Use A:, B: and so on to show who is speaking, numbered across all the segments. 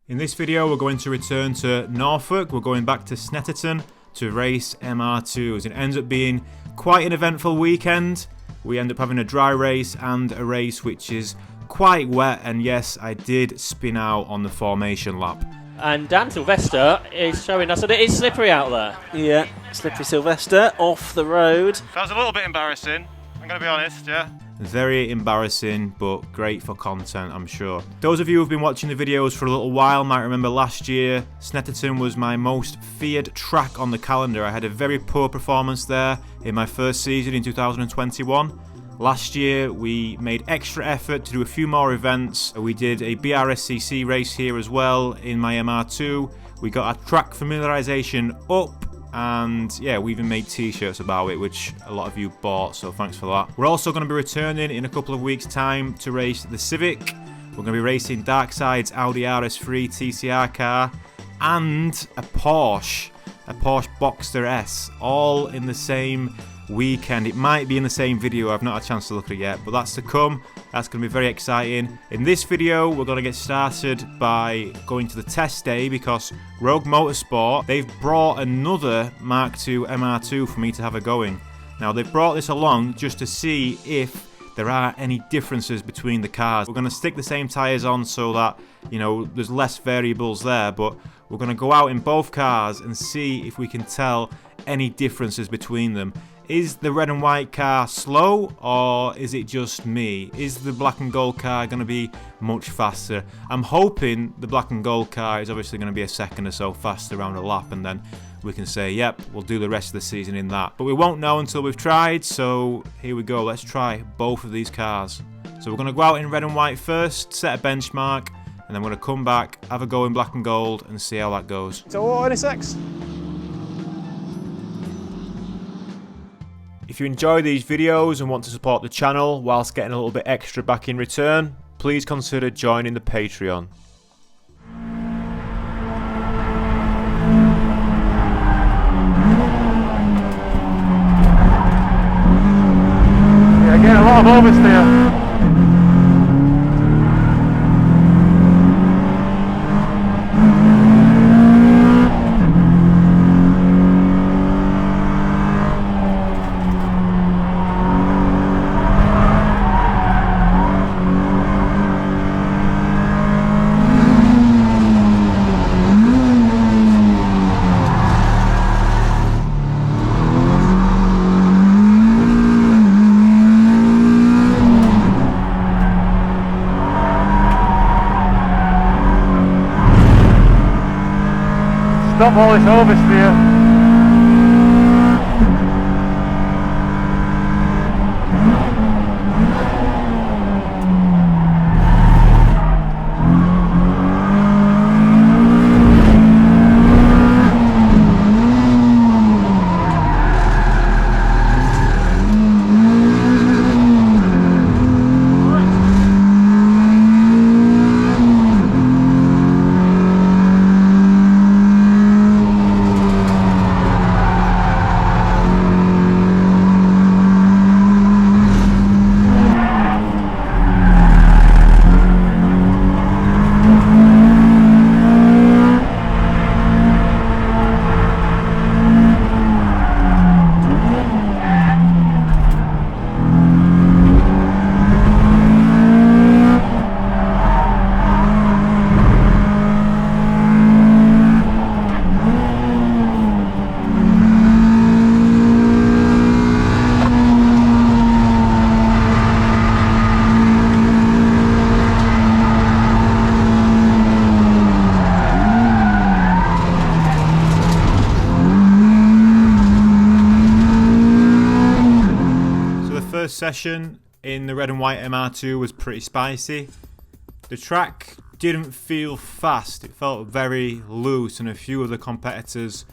A: In this video, we're going to return to Norfolk. We're going back to Snetterton to race MR2s. It ends up being quite an eventful weekend. We end up having a dry race and a race which is quite wet, and yes, I did spin out on the formation lap.
B: And Dan Sylvester is showing us that it is slippery out there.
C: Yeah, slippery Sylvester off the road.
D: That was a little bit embarrassing, I'm going to be honest, yeah.
A: Very embarrassing, but great for content, I'm sure. Those of you who've been watching the videos for a little while might remember last year, Snetterton was my most feared track on the calendar. I had a very poor performance there in my first season in 2021. Last year, we made extra effort to do a few more events. We did a BRSCC race here as well in my MR2. We got our track familiarization up. And yeah, we even made t-shirts about it, which a lot of you bought, so thanks for that. We're also going to be returning in a couple of weeks' time to race the Civic. We're going to be racing Darkside's Audi RS3 TCR car and a Porsche Boxster S, all in the same weekend. It might be in the same video, I've not had a chance to look at it yet, but that's to come. That's going to be very exciting. In this video, we're going to get started by going to the test day because Rogue Motorsport, they've brought another Mark II MR2 for me to have a going. Now, they've brought this along just to see if there are any differences between the cars. We're going to stick the same tyres on so that, you know, there's less variables there, but we're going to go out in both cars and see if we can tell any differences between them. Is the red and white car slow, or is it just me? Is the black and gold car going to be much faster? I'm hoping the black and gold car is obviously going to be a second or so faster around a lap, and then we can say, yep, we'll do the rest of the season in that. But we won't know until we've tried, so here we go. Let's try both of these cars. So we're going to go out in red and white first, set a benchmark, and then we're going to come back, have a go in black and gold, and see how that goes.
D: So what NSX?
A: If you enjoy these videos and want to support the channel whilst getting a little bit extra back in return, please consider joining the Patreon.
D: Yeah, getting a lot of oversteer. Stop all this oversteer.
A: Session in the red and white MR2 was pretty spicy. The track didn't feel fast, it felt very loose, and a few of the competitors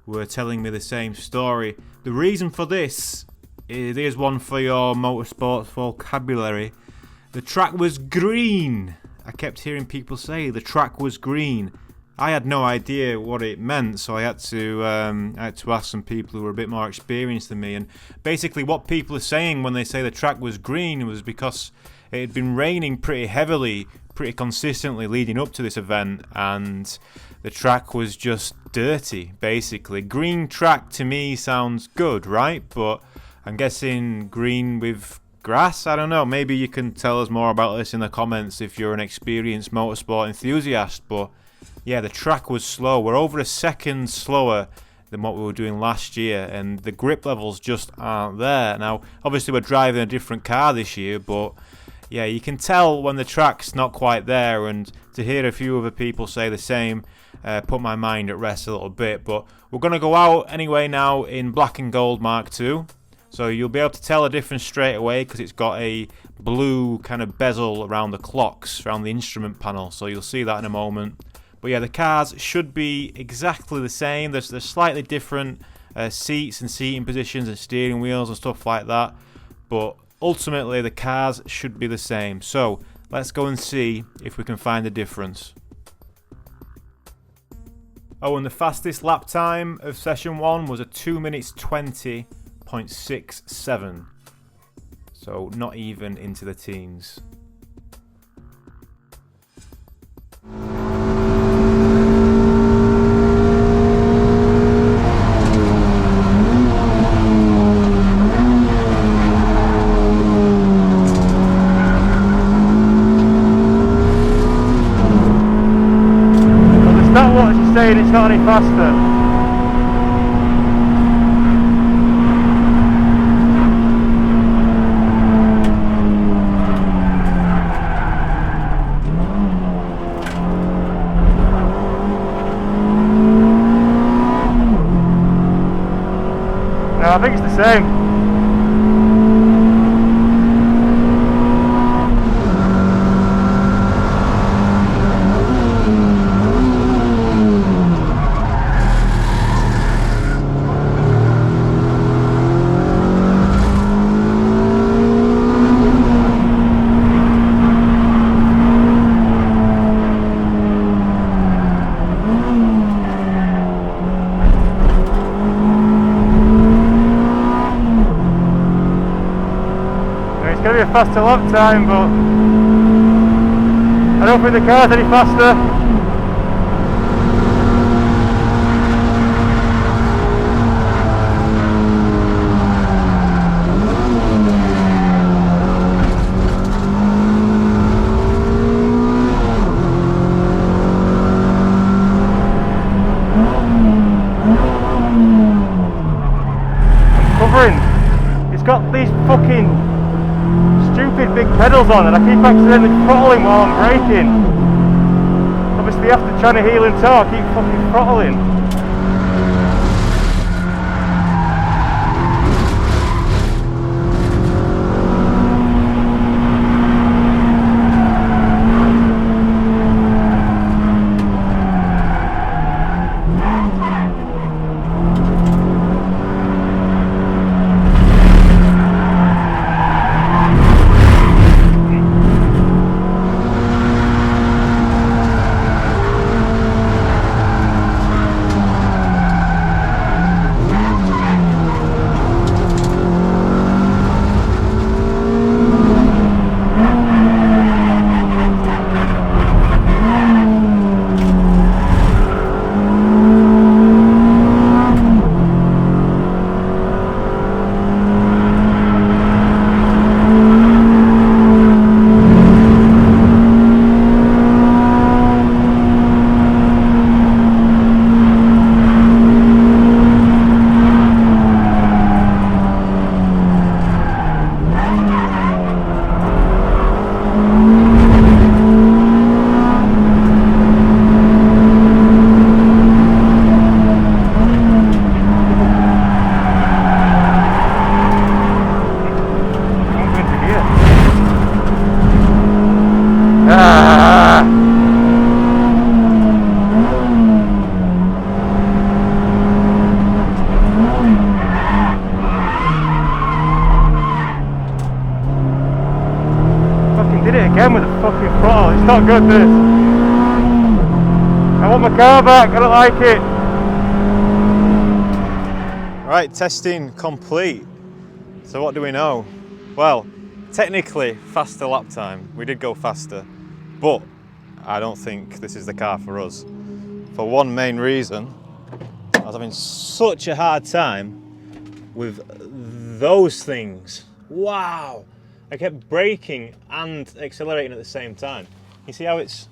A: were telling me the same story. The reason for this is, here's one for your motorsports vocabulary. The track was green. I kept hearing people say the track was green. I had no idea what it meant, so I had to ask some people who were a bit more experienced than me. And basically what people are saying when they say the track was green was because It had been raining pretty heavily, pretty consistently leading up to this event, and the track was just dirty, basically. Green track to me sounds good, right? But I'm guessing green with grass? I don't know. Maybe you can tell us more about this in the comments if you're an experienced motorsport enthusiast. But yeah, the track was slow. We're over a second slower than what we were doing last year, and the grip levels just aren't there. Now, obviously we're driving a different car this year, but yeah, you can tell when the track's not quite there, and to hear a few other people say the same put my mind at rest a little bit. But we're going to go out anyway now in black and gold Mark II. So you'll be able to tell the difference straight away because it's got a blue kind of bezel around the clocks, around the instrument panel. So you'll see that in a moment. But yeah, the cars should be exactly the same. There's slightly different seats and seating positions and steering wheels and stuff like that. But ultimately, the cars should be the same. So let's go and see if we can find the difference. Oh, and the fastest lap time of session 1 was a 2 minutes 20.67. So not even into the teens.
D: Saying it's not any faster. No, I think it's the same. It's going to be a faster lap time, but I don't think the car's any faster. I'm covering. It's got these fucking stupid big pedals on, and I keep accidentally throttling while I'm braking. Obviously after trying to heel and toe, I keep fucking throttling. Again with the fucking throttle, it's not good this. I want my car back, I don't like it.
A: Right, testing complete. So what do we know? Well, technically faster lap time. We did go faster, but I don't think this is the car for us. For one main reason, I was having such a hard time with those things. Wow! I kept braking and accelerating at the same time. You see how it's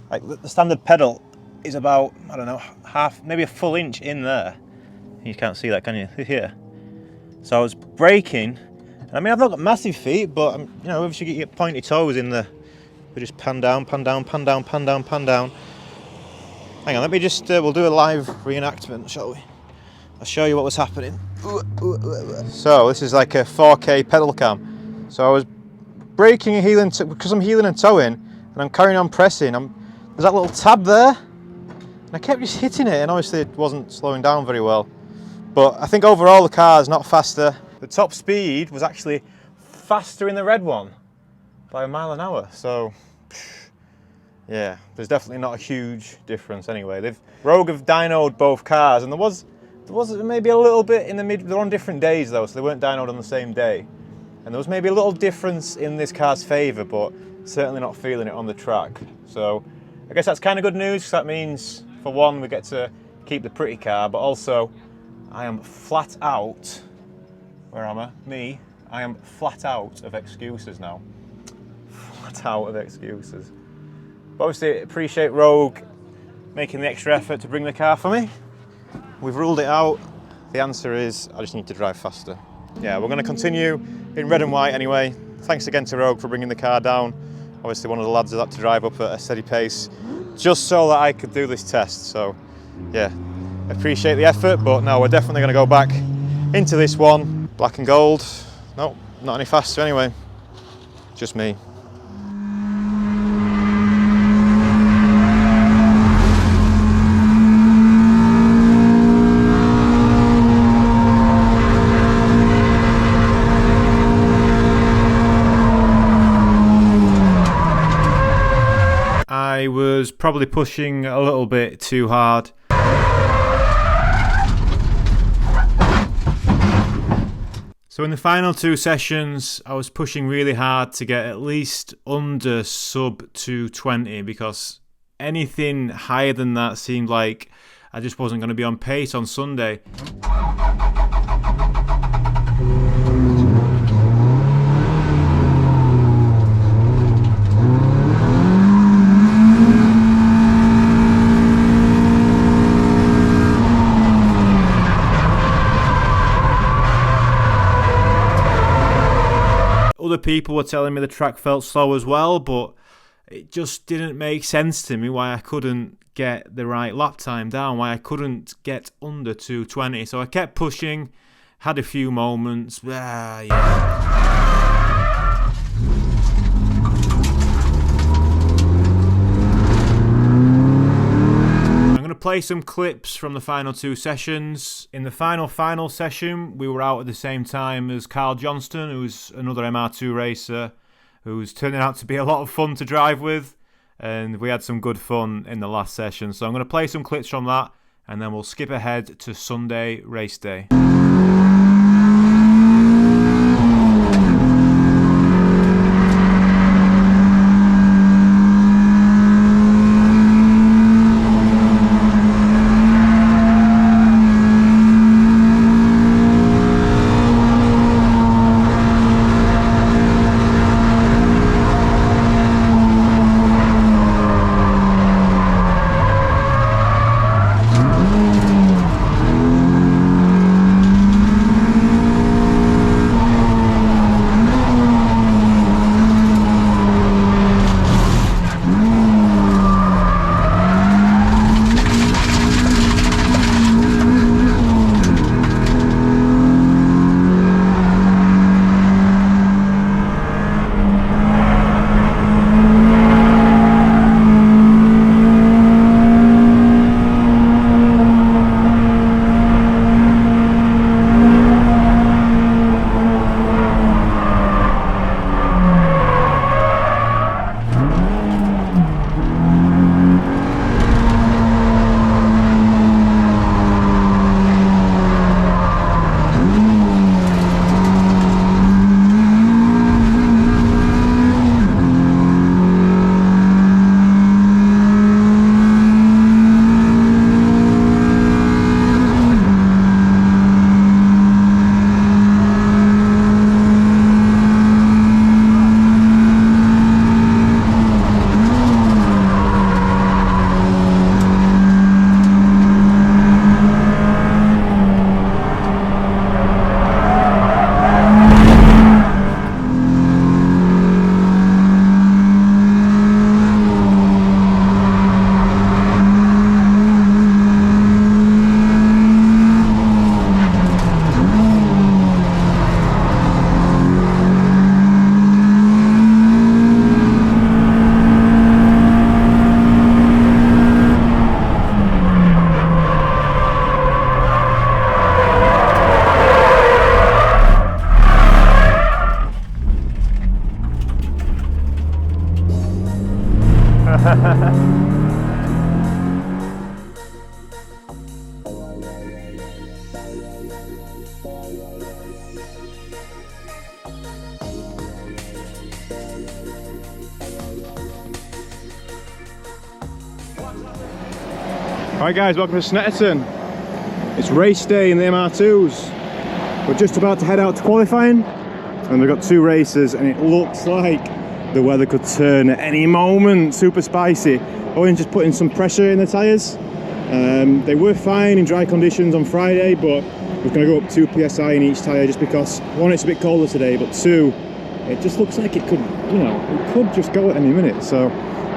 A: like the standard pedal is about, I don't know, half, maybe a full inch in there. You can't see that, can you? Here. So I was braking, and I mean, I've not got massive feet, but I'm, you know, obviously you get your pointy toes in the. We just pan down, pan down, pan down, pan down, pan down. Hang on, let me just. We'll do a live reenactment, shall we? I'll show you what was happening. So this is like a 4K pedal cam. So I was braking and heeling because I'm heeling and towing, and I'm carrying on pressing. There's that little tab there, and I kept just hitting it, and obviously it wasn't slowing down very well. But I think overall the car is not faster. The top speed was actually faster in the red one by 1 mile an hour. So yeah, there's definitely not a huge difference anyway. Rogue have dynoed both cars, and there was maybe a little bit in the mid. They're on different days though, so they weren't dynoed on the same day. And there was maybe a little difference in this car's favour, but certainly not feeling it on the track. So I guess that's kind of good news, because that means, for one, we get to keep the pretty car, but also I am flat out. Where am I? Me. I am flat out of excuses now. Flat out of excuses. But obviously, appreciate Rogue making the extra effort to bring the car for me. We've ruled it out. The answer is I just need to drive faster. Yeah, we're going to continue in red and white anyway. Thanks again to Rogue for bringing the car down. Obviously, one of the lads had to drive up at a steady pace just so that I could do this test. So, yeah, appreciate the effort, but no, we're definitely going to go back into this one. Black and gold. Nope, not any faster anyway. Just me. I was probably pushing a little bit too hard. So in the final two sessions, I was pushing really hard to get at least under sub 220, because anything higher than that seemed like I just wasn't going to be on pace on Sunday. Other people were telling me the track felt slow as well, but it just didn't make sense to me why I couldn't get the right lap time down, why I couldn't get under 220. So I kept pushing, had a few moments. Yeah. I'm going to play some clips from the final two sessions. In the final session, we were out at the same time as Carl Johnston, who's another MR2 racer, who's turning out to be a lot of fun to drive with, and we had some good fun in the last session. So I'm going to play some clips from that, and then we'll skip ahead to Sunday race day.
D: Alright guys, welcome to Snetterton. It's race day in the MR2s. We're just about to head out to qualifying and we've got 2 races and it looks like the weather could turn at any moment. Super spicy. Owen's just putting some pressure in the tyres. They were fine in dry conditions on Friday, but we're going to go up 2 psi in each tyre just because 1, it's a bit colder today, but 2, it just looks like it could, you know, it could just go at any minute. So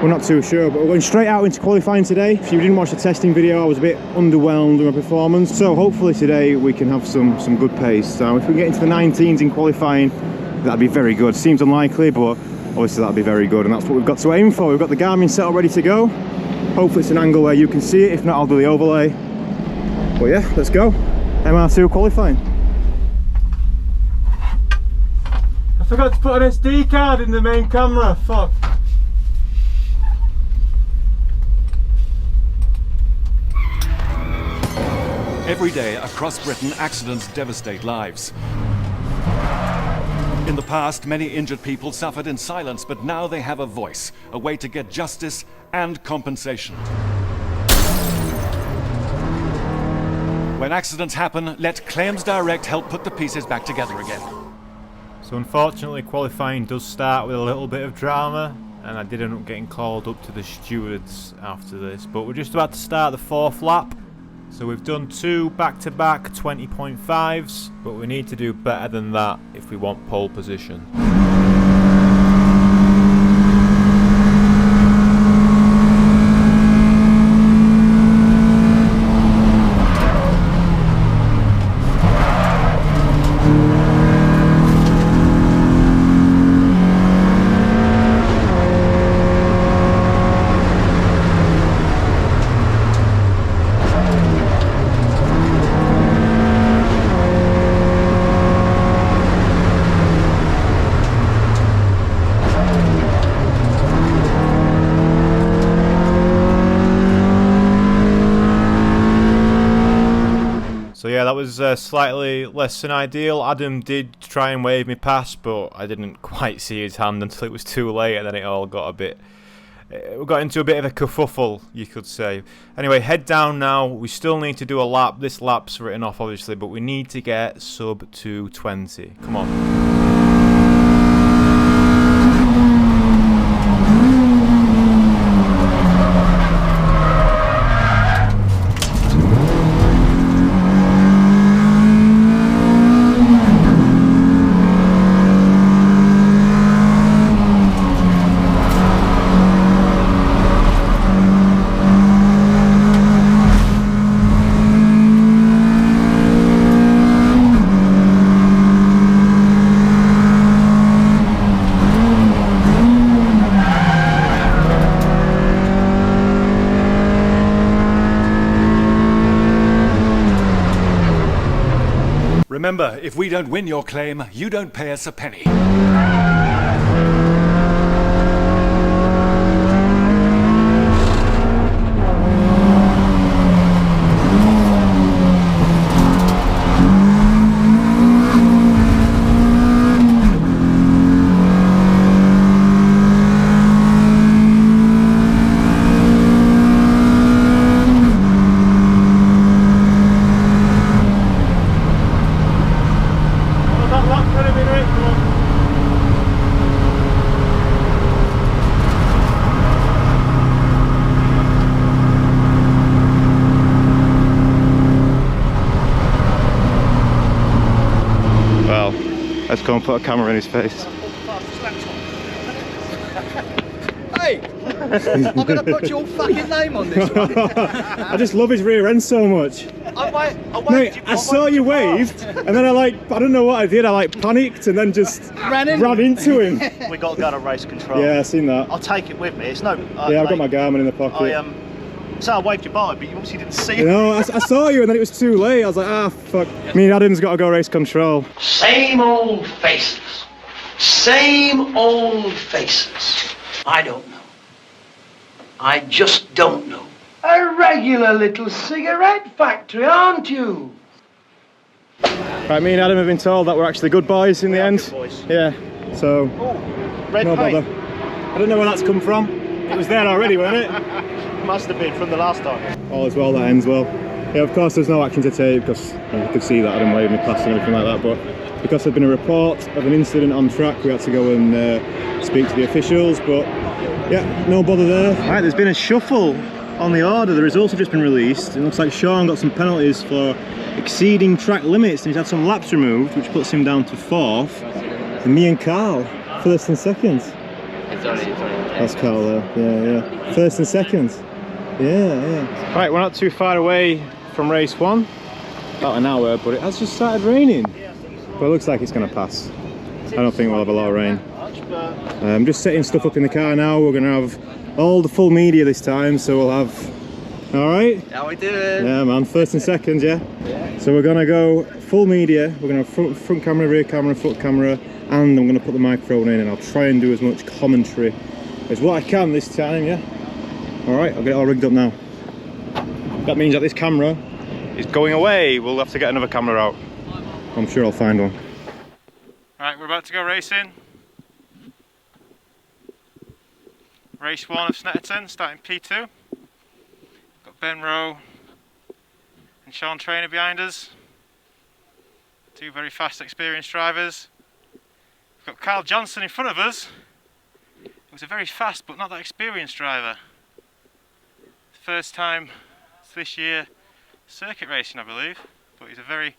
D: we're not too sure, but we're going straight out into qualifying today. If you didn't watch the testing video, I was a bit underwhelmed with my performance. So hopefully today we can have some good pace. So if we get into the 19s in qualifying, that'd be very good. Seems unlikely, but obviously that'd be very good. And that's what we've got to aim for. We've got the Garmin set all ready to go. Hopefully it's an angle where you can see it. If not, I'll do the overlay. But yeah, let's go. MR2 qualifying. I forgot to put an SD card in the main camera. Fuck.
E: Every day across Britain, accidents devastate lives. In the past, many injured people suffered in silence, but now they have a voice, a way to get justice and compensation. When accidents happen, let Claims Direct help put the pieces back together again.
A: So unfortunately qualifying does start with a little bit of drama, and I did end up getting called up to the stewards after this, but we're just about to start the 4th lap. So we've done 2 back-to-back 20.5s, but we need to do better than that if we want pole position. So yeah, that was slightly less than ideal. Adam did try and wave me past, but I didn't quite see his hand until it was too late, and then it all got a bit... we got into a bit of a kerfuffle, you could say. Anyway, head down now. We still need to do a lap. This lap's written off, obviously, but we need to get sub 220. Come on.
E: Remember, if we don't win your claim, you don't pay us a penny.
D: Let's go and put a camera in his face.
F: Hey! I'm going to put your fucking name on this one.
D: I just love his rear end so much. Mate, I saw you waved, and then I don't know what I did, I panicked and then just ran into him.
C: We got to go to race control.
D: Yeah, I seen that.
C: I'll take it with me. It's no...
D: yeah, I've got my Garmin in the pocket.
C: So I waved you by, but you obviously didn't see it.
D: No, I saw you and then it was too late. I was like, ah, fuck. Me and Adam's got to go race control.
G: Same old faces. Same old faces. I don't know. I just don't know. A regular little cigarette factory, aren't you?
D: Right, me and Adam have been told that we're actually good boys in the end.
C: Good boys.
D: Yeah, so
C: Red
D: no
C: paint.
D: bother. I don't know where that's come from. It was there already, wasn't it?
C: Must have been from the last time.
D: All is well that ends well. Yeah, of course there's no action to take because you could see that I didn't wave me past and everything like that, but because there'd been a report of an incident on track, we had to go and speak to the officials, but yeah, no bother there. Right, there's been a shuffle on the order. The results have just been released. It looks like Sean got some penalties for exceeding track limits and he's had some laps removed, which puts him down to 4th. And me and Carl, 1st and 2nd. That's Carl there, yeah. 1st and 2nd. Yeah. Right, we're not too far away from race 1. About an hour, but it has just started raining. But it looks like it's going to pass. I don't think we'll have a lot of rain. I'm just setting stuff up in the car now. We're going to have all the full media this time, so we'll have... Alright?
F: How we doing?
D: Yeah man, 1st and 2nd, yeah? So we're going to go full media. We're going to have front camera, rear camera, foot camera, and I'm going to put the microphone in and I'll try and do as much commentary as what I can this time, yeah? Alright, I'll get it all rigged up now. That means that this camera is going away. We'll have to get another camera out. I'm sure I'll find one. Right, we're about to go racing. Race 1 of Snetterton, starting P2. Got Ben Rowe and Sean Trainer behind us. 2 very fast, experienced drivers. We've got Carl Johnson in front of us. He was a very fast but not that experienced driver. First time this year circuit racing, I believe, but he's a very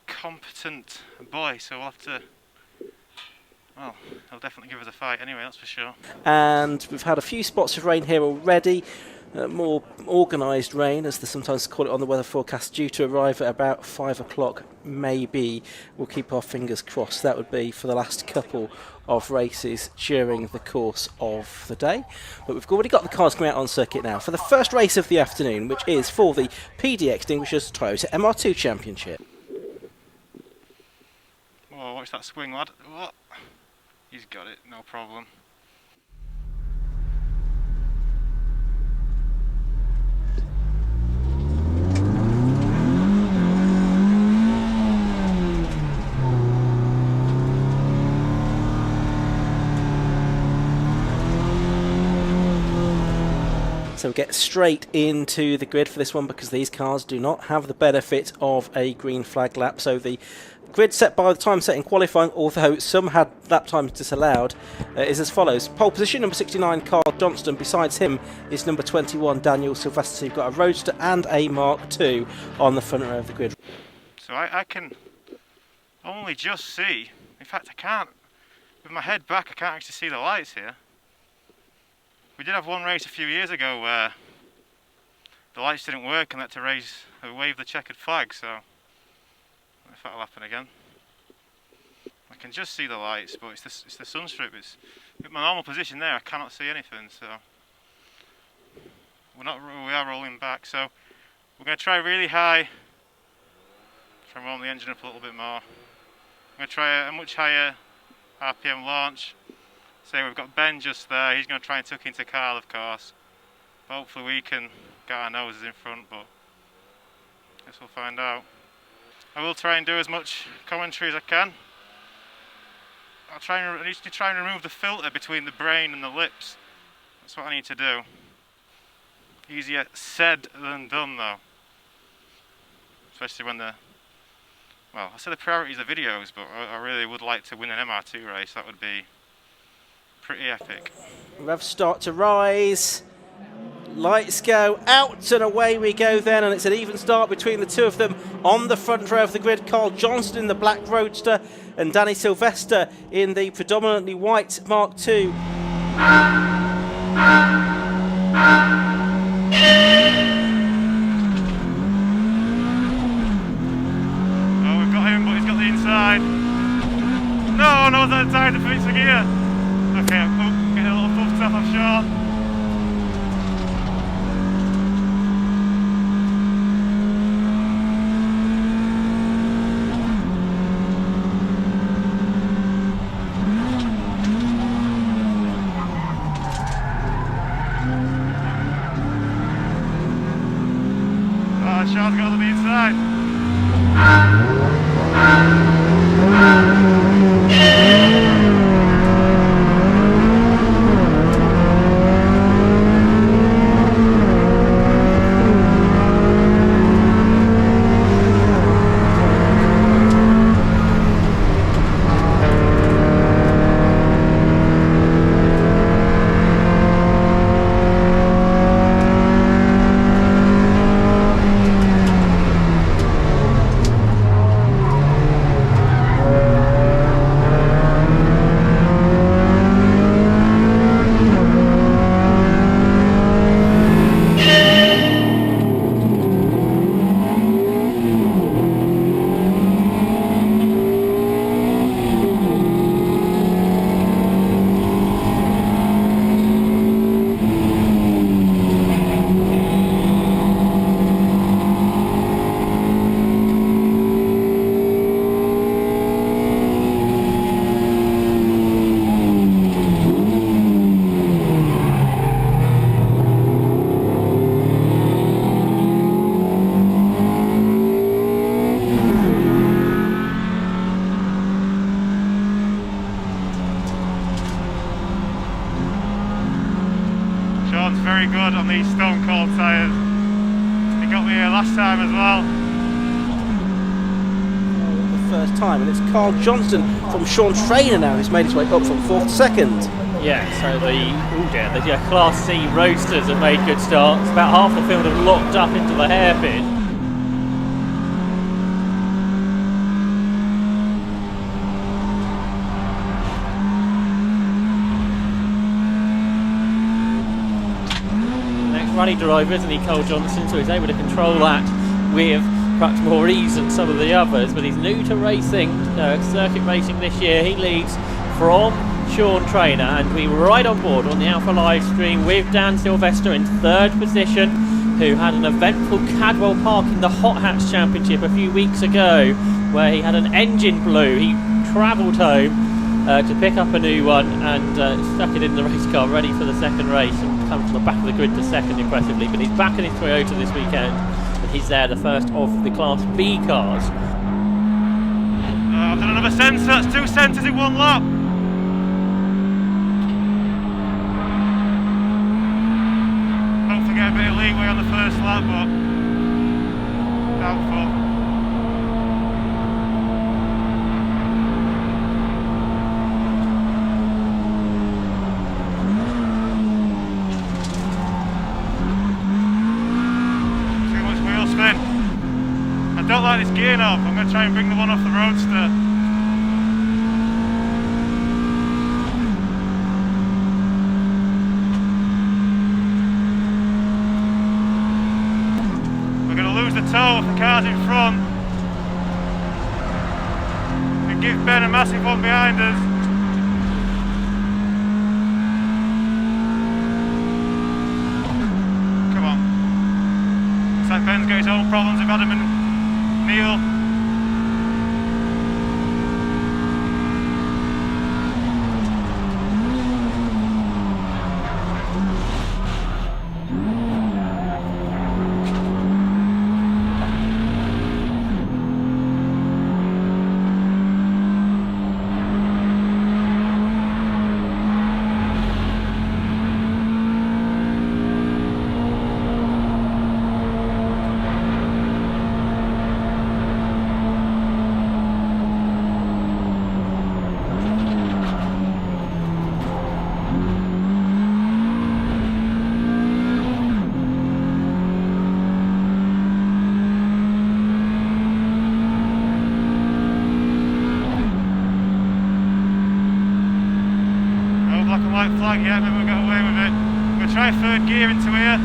D: competent boy, so we'll have to, well, he'll definitely give us a fight anyway, that's for sure.
B: And we've had a few spots of rain here already. More organised rain, as they sometimes call it on the weather forecast, due to arrive at about 5 o'clock maybe. We'll keep our fingers crossed. That would be for the last couple of races during the course of the day. But we've already got the cars coming out on circuit now for the first race of the afternoon, which is for the PD Extinguishers Toyota MR2 Championship.
D: Oh, watch that swing, lad. What? He's got it, no problem.
B: So we get straight into the grid for this one because these cars do not have the benefit of a green flag lap. So the grid set by the time set in qualifying, although some had lap times disallowed, is as follows. Pole position, number 69, Carl Johnston. Besides him is number 21, Daniel Sylvester. So you've got a Roadster and a Mark II on the front row of the grid.
D: So I can only just see, in fact I can't, with my head back I can't actually see the lights here. We did have one race a few years ago where the lights didn't work and had to wave the checkered flag, so if that'll happen again. I can just see the lights, but it's the sun strip. It's in my normal position there. I cannot see anything, so we are rolling back. So we're going to try really high. Try and warm the engine up a little bit more. I'm going to try a much higher RPM launch. So we've got Ben just there. He's going to try and tuck into Carl, of course. But hopefully we can get our noses in front, but I guess we'll find out. I will try and do as much commentary as I can. I need to try and remove the filter between the brain and the lips. That's what I need to do. Easier said than done, though. Especially when well, I say the priority is the videos, but I really would like to win an MR2 race. That would be pretty epic.
B: Revs start to rise. Lights go out and away we go then, and it's an even start between the two of them on the front row of the grid. Carl Johnston in the black Roadster and Danny Sylvester in the predominantly white Mark II.
D: Oh, we've got him, but he's got the inside. No, that inside the fix the gear. Okay, getting a little puffed up, I'm sure. Sean's got on the inside. me here last time as well.
B: The first time, and it's Carl Johnston from Sean Trainer now who's made his way up from 4th to 2nd.
H: Yeah, so the Class C Roadsters have made good starts. About half the field have locked up into the hairpin. Next rally driver, isn't he, Carl Johnston, so he's able to control that with perhaps more ease than some of the others, but he's new to racing, circuit racing this year. He leads from Sean Trainer, and we were right on board on the Alpha live stream with Dan Sylvester in 3rd position, who had an eventful Cadwell Park in the Hot Hatch Championship a few weeks ago, where he had an engine blew. He travelled home to pick up a new one and stuck it in the race car, ready for the 2nd race, and come from the back of the grid to 2nd impressively. But he's back in his Toyota this weekend, and he's there, the first of the Class B cars.
D: I've done another sensor. That's 2 sensors in 1 lap. Hopefully get a bit of leeway on the first lap, but doubtful. Too much wheel spin. I don't like this gear knob. I'm going to try and bring the one off the Roadster. The toe of the cars in front and give Ben a massive one behind us. Come on. Looks like Ben's got his own problems with Adam and Neil. White flag, yeah, maybe we'll get away with it. I'm going to try 3rd gear into here.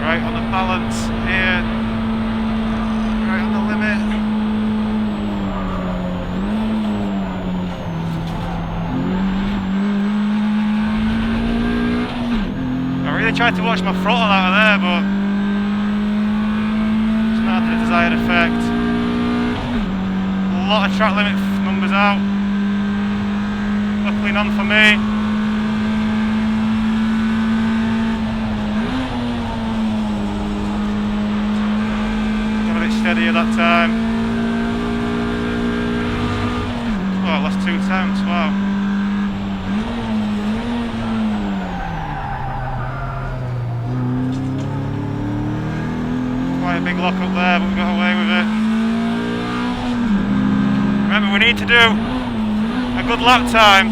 D: Right on the balance here, right on the limit. I really tried to watch my throttle out of there, but it's not had the desired effect. A lot of track limit numbers out. Luckily none for me. Steadier that time. Oh, I lost 2 times, wow. Quite a big lock up there, but we got away with it. Remember, we need to do a good lap time,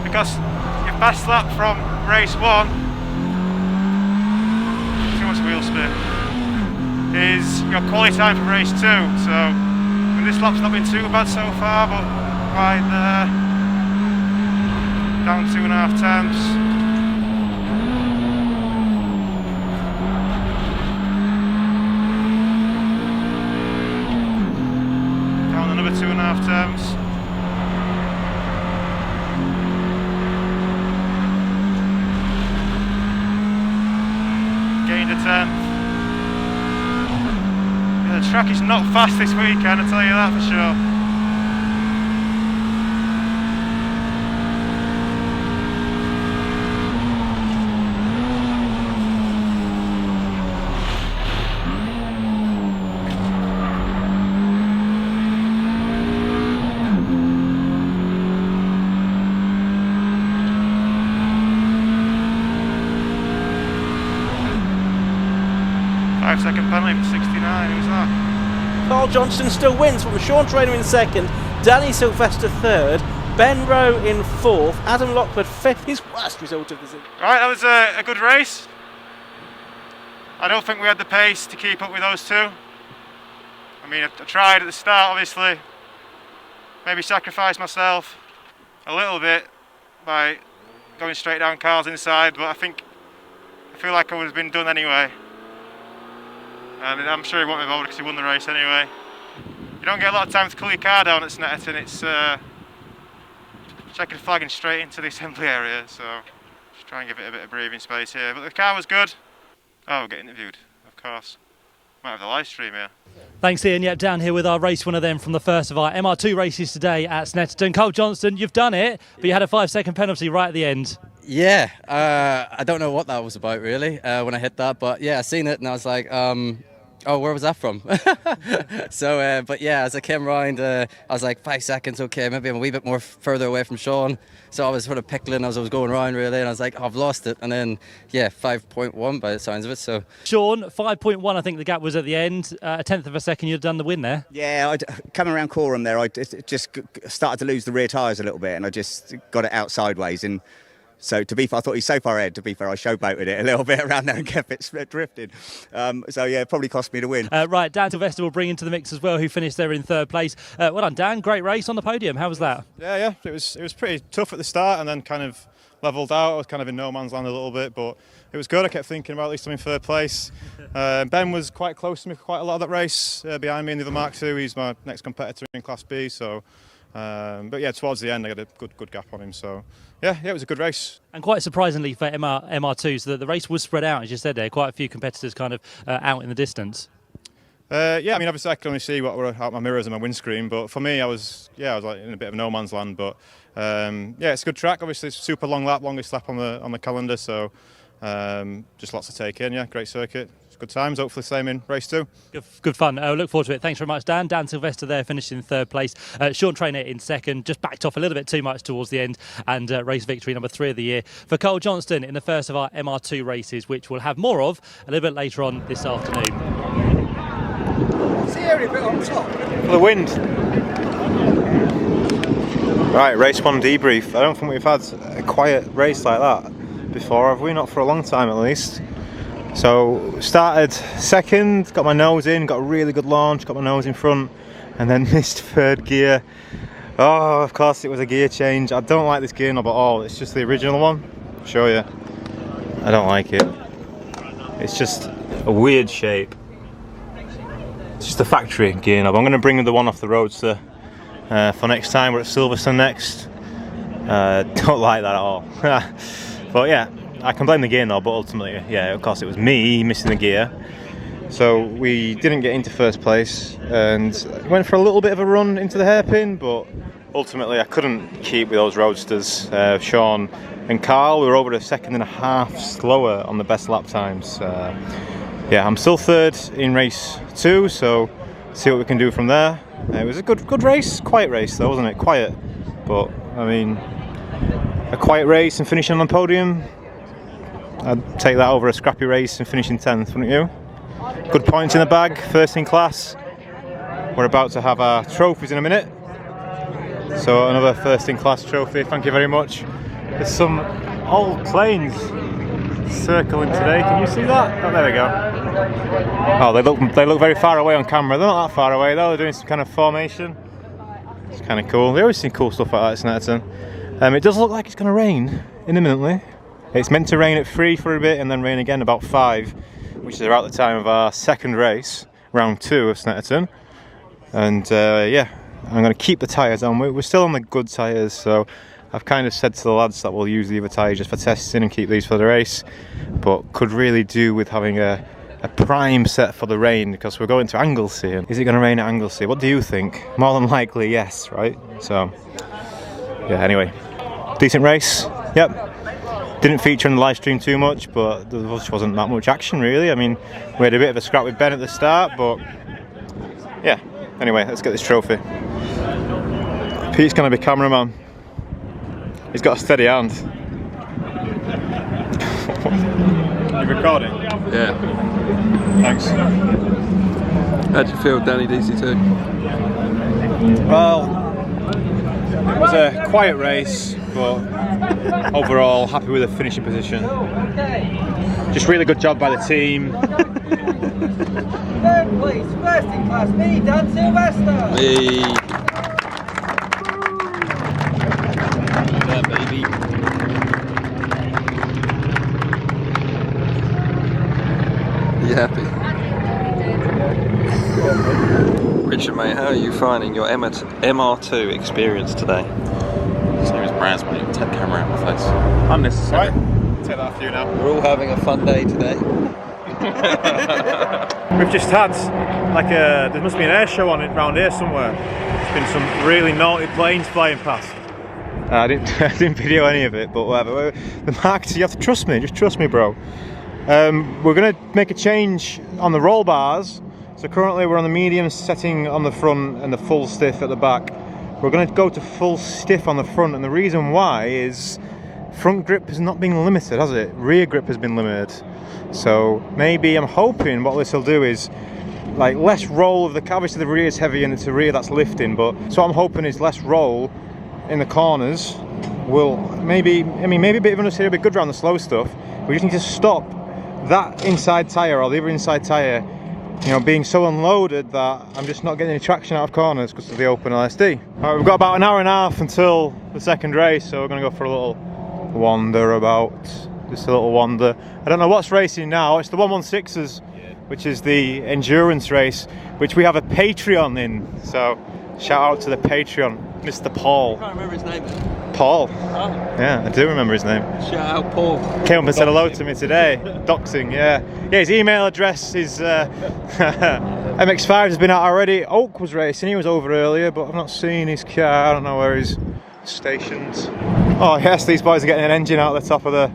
D: because your best lap from race 1, too much wheel spin, is your quality time for race 2. So, I mean, this lap's not been too bad so far, but right there, down 2.5 temps. Down another 2.5 temps. gained a 10th. Yeah, the track is not fast this weekend, I tell you that for sure. 5-second penalty for 69, who's that?
B: Carl Johnston still wins from Sean Traynor in second, Danny Sylvester third, Ben Rowe in fourth, Adam Lockwood fifth, his worst result of the season.
D: Right, that was a good race. I don't think we had the pace to keep up with those two. I mean, I tried at the start, obviously. Maybe sacrificed myself a little bit by going straight down Carl's inside, but I feel like I would have been done anyway. And I'm sure he won't be bothered because he won the race anyway. You don't get a lot of time to cool your car down at Snetterton. It's checking flagging straight into the assembly area, so just try and give it a bit of breathing space here. But the car was good. Oh, we'll get interviewed, of course. Might have the live stream here.
I: Thanks, Ian. Yep, down here with our race winner then from the first of our MR2 races today at Snetterton. Carl Johnston, you've done it, but you had a 5-second penalty right at the end.
J: Yeah, I don't know what that was about really when I hit that, but yeah, I seen it and I was like, oh, where was that from? So, but yeah, as I came round, I was like 5 seconds, okay, maybe I'm a wee bit more further away from Sean. So I was sort of pickling as I was going round really, and I was like, oh, I've lost it. And then, yeah, 5.1 by the sounds of it. So
I: Sean, 5.1, I think the gap was at the end. A tenth of a second, you'd done the win there.
K: Yeah, coming around Coram there, I just started to lose the rear tyres a little bit, and I just got it out sideways. And so, to be fair, I thought he's so far ahead. To be fair, I showboated it a little bit around there and kept it drifting. So, yeah, it probably cost me the win.
I: Right, Dan Sylvester will bring into the mix as well, who finished there in third place. Well done, Dan. Great race on the podium. How was that?
D: Yeah, it was pretty tough at the start and then kind of levelled out. I was kind of in no man's land a little bit, but it was good. I kept thinking about at least I'm in third place. Ben was quite close to me for quite a lot of that race, behind me in the MR2. He's my next competitor in Class B, so... but yeah, towards the end I got a good gap on him, so yeah, it was a good race.
I: And quite surprisingly for MR2s, the race was spread out, as you said there, quite a few competitors kind of out in the distance.
D: Yeah, I mean obviously I can only see what were out my mirrors and my windscreen, but for me I was like in a bit of no man's land, but yeah, it's a good track. Obviously it's super long lap, longest lap on the calendar, so just lots to take in. Yeah, great circuit. Good times, hopefully same in race 2.
I: Good fun. Look forward to it. Thanks very much, Dan. Dan Sylvester there finished in third place. Sean Traynor in second, just backed off a little bit too much towards the end, and race victory number 3 of the year for Carl Johnston in the first of our MR2 races, which we'll have more of a little bit later on this afternoon.
F: See area bit on top.
D: For the wind. Right, race 1 debrief. I don't think we've had a quiet race like that before, have we? Not for a long time at least. So started second, got my nose in, got a really good launch, got my nose in front, and then missed third gear. Oh, of course it was a gear change. I don't like this gear knob at all. It's just the original one. I'll show you. I don't like it. It's just a weird shape. It's just a factory gear knob. I'm going to bring the one off the Roadster for next time. We're at Silverstone next. Don't like that at all. But yeah, I can blame the gear knob, but ultimately, yeah, of course it was me missing the gear. So we didn't get into first place and went for a little bit of a run into the hairpin, but ultimately I couldn't keep with those Roadsters. Sean and Carl were over a second and a half slower on the best lap times. Yeah, I'm still third in race 2, so see what we can do from there. It was a good race, quiet race though, wasn't it? Quiet, but I mean, a quiet race and finishing on the podium, I'd take that over a scrappy race and finishing 10th, wouldn't you? Good points in the bag, first in class. We're about to have our trophies in a minute. So another first in class trophy, thank you very much. There's some old planes circling today, can you see that? Oh, there we go. Oh, they look very far away on camera. They're not that far away though, they're doing some kind of formation. It's kind of cool. They always see cool stuff like that at Snetterton. It does look like it's going to rain imminently. It's meant to rain at 3 for a bit and then rain again about 5, which is about the time of our second race, round 2 of Snetterton. And yeah, I'm going to keep the tyres on. We're still on the good tyres, so
A: I've kind of said to the lads that we'll use the other tyres just for testing and keep these for the race, but could really do with having a prime set for the rain, because we're going to Anglesey. Is it going to rain at Anglesey? What do you think? More than likely yes, right? So yeah, anyway, decent race. Yep. Didn't feature in the live stream too much, but there just wasn't that much action really. I mean, we had a bit of a scrap with Ben at the start, but yeah. Anyway, let's get this trophy. Pete's gonna be cameraman. He's got a steady hand. You recording?
L: Yeah.
A: Thanks.
L: How'd you feel, Danny DC2?
A: Well, it was a quiet race, but overall happy with the finishing position. Just really good job by the team.
F: Third place, first in class, me, Dan Sylvester.
L: Me. Yeah, baby. You happy? Richard, mate, how are you finding your MR2 experience today?
M: Same as Brad's, mate. Take the camera out of my face.
A: Unnecessary. Right. Take that off you now.
L: We're all having a fun day today.
D: We've just had like there must be an air show on it around here somewhere. There's been some really naughty planes flying past.
A: I didn't video any of it, but whatever. The marks, you have to trust me. Just trust me, bro. We're gonna make a change on the roll bars. So currently we're on the medium setting on the front and the full stiff at the back. We're going to go to full stiff on the front, and the reason why is front grip has not been limited, has it? Rear grip has been limited. So maybe I'm hoping what this will do is like less roll of the car. Obviously the rear is heavy and it's the rear that's lifting, but so what I'm hoping is less roll in the corners. Will maybe a bit of understeer, a bit good around the slow stuff. We just need to stop that inside tyre or the other inside tyre, you know, being so unloaded that I'm just not getting any traction out of corners because of the open LSD. Alright, we've got about an hour and a half until the second race, so we're going to go for a little wander about. Just a little wander. I don't know what's racing now. It's the 116s, which is the endurance race, which we have a Patreon in. So shout out to the Patreon, Mr. Paul.
L: I can't remember his name.
A: Paul?
L: Oh.
A: Yeah, I do remember his name.
L: Shout out Paul.
A: Came up and said hello to me today. Doxing, yeah. Yeah, his email address is MX5 has been out already. Oak was racing, he was over earlier, but I've not seen his car. I don't know where he's stationed. Oh yes, these boys are getting an engine out of the top of the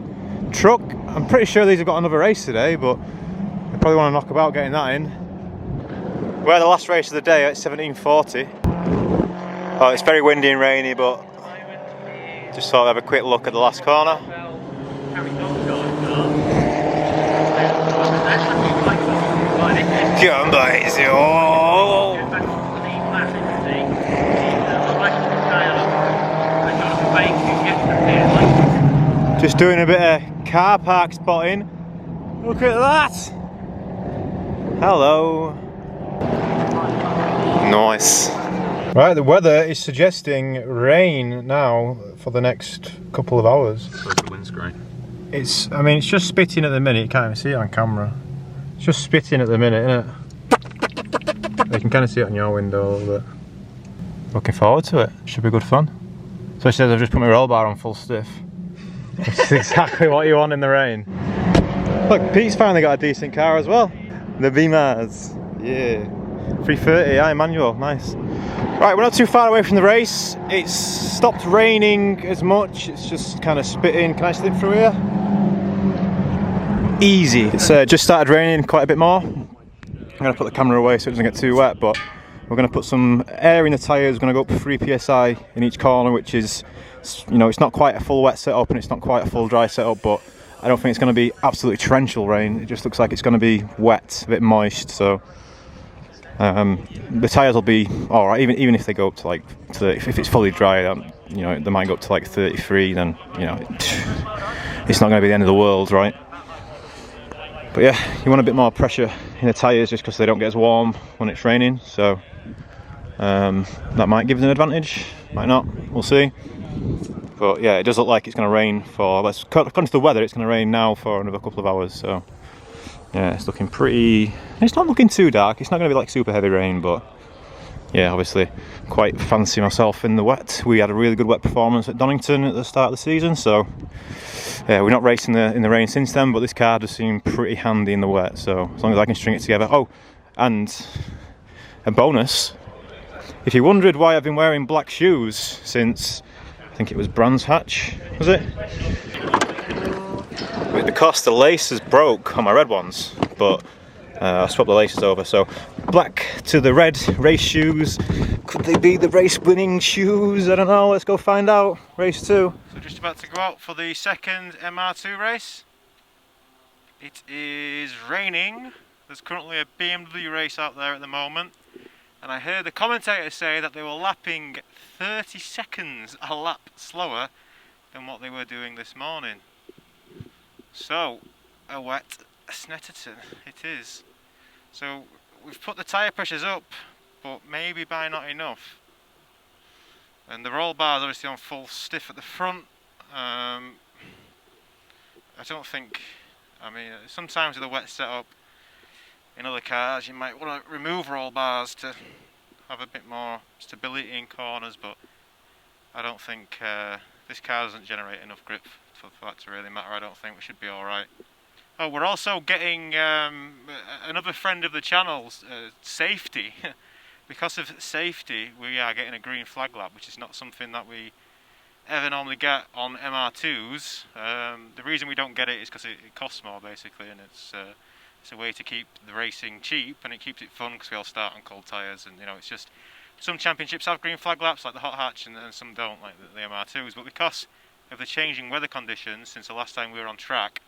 A: truck. I'm pretty sure these have got another race today, but they probably want to knock about getting that in. We're the last race of the day at 17:40. Oh, it's very windy and rainy, but just thought I'd have a quick look at the last corner. Come boys, oh! Just doing a bit of car park spotting. Look at that! Hello. Nice. Right, the weather is suggesting rain now for the next couple of hours.
M: So the wind's great.
A: It's just spitting at the minute. You can't even see it on camera. It's just spitting at the minute, isn't it? You can kind of see it on your window a little bit. Looking forward to it. Should be good fun. Especially as I've just put my roll bar on full stiff. Which is exactly what you want in the rain. Look, Pete's finally got a decent car as well. The Beamers. Yeah. 330, aye, manual, nice. Right, we're not too far away from the race. It's stopped raining as much. It's just kind of spitting. Can I slip through here? Easy. It's just started raining quite a bit more. I'm going to put the camera away so it doesn't get too wet, but we're going to put some air in the tyres. We're going to go up 3 psi in each corner, which is, you know, it's not quite a full wet setup and it's not quite a full dry setup, but I don't think it's going to be absolutely torrential rain. It just looks like it's going to be wet, a bit moist, so the tyres will be alright, even if they go up to like 30, if it's fully dry, you know, they might go up to like 33, then, you know, it's not going to be the end of the world, right? But yeah, you want a bit more pressure in the tyres just because they don't get as warm when it's raining, so that might give them an advantage, might not, we'll see. But yeah, it does look like it's going to rain for, according to the weather, it's going to rain now for another couple of hours, so yeah, it's looking pretty, it's not looking too dark. It's not going to be like super heavy rain, but yeah, obviously quite fancy myself in the wet. We had a really good wet performance at Donington at the start of the season, so we're not racing in the rain since then, but this car does seem pretty handy in the wet, so as long as I can string it together. Oh, and a bonus, if you wondered why I've been wearing black shoes since, I think it was Brands Hatch, was it? Because the laces broke on my red ones, but I swapped the laces over, so black to the red race shoes. Could they be the race winning shoes? I don't know, let's go find out. Race 2. So just about to go out for the second MR2 race. It is raining. There's currently a BMW race out there at the moment, and I heard the commentator say that they were lapping 30 seconds a lap slower than what they were doing this morning. So, a wet Snetterton it is. So, we've put the tyre pressures up, but maybe by not enough. And the roll bar's obviously on full stiff at the front. I don't think, I mean, sometimes with a wet setup in other cars you might want to remove roll bars to have a bit more stability in corners, but I don't think this car doesn't generate enough grip for that to really matter. I don't think we should be alright. Oh, we're also getting another friend of the channel's safety. Because of safety, we are getting a green flag lap, which is not something that we ever normally get on MR2s. The reason we don't get it is because it costs more, basically, and it's a way to keep the racing cheap, and it keeps it fun because we all start on cold tyres, and you know, it's just some championships have green flag laps like the Hot Hatch, and some don't, like the MR2s. But because of the changing weather conditions since the last time we were on track,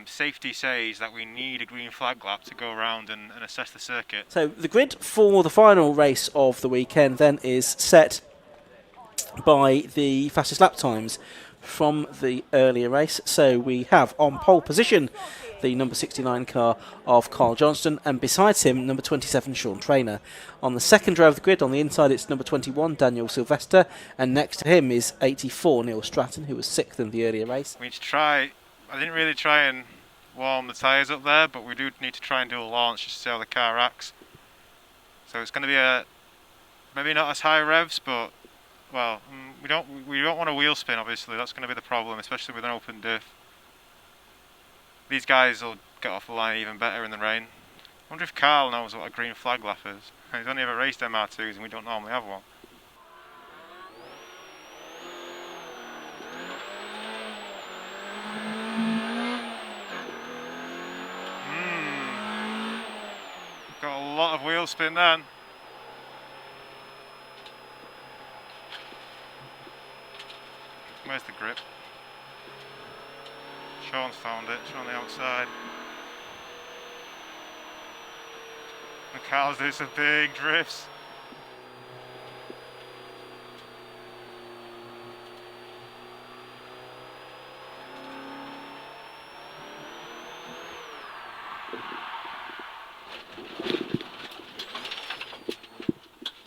A: safety says that we need a green flag lap to go around and assess the circuit.
B: So the grid for the final race of the weekend then is set by the fastest lap times from the earlier race. So we have on pole position the number 69 car of Carl Johnston, and besides him number 27 Sean Traynor. On the second row of the grid on the inside it's number 21 Daniel Sylvester, and next to him is 84 Neil Stratton, who was 6th in the earlier race.
A: We need to try, I didn't really try and warm the tyres up there, but we do need to try and do a launch just to see how the car acts. So it's going to be a maybe not as high revs, but well, we don't want a wheel spin, obviously. That's going to be the problem, especially with an open diff. These guys will get off the line even better in the rain. I wonder if Carl knows what a green flag lap is. He's only ever raced MR2s and we don't normally have one. Got a lot of wheel spin then. Where's the grip? Sean's found it, it's on the outside. The car's doing some big drifts.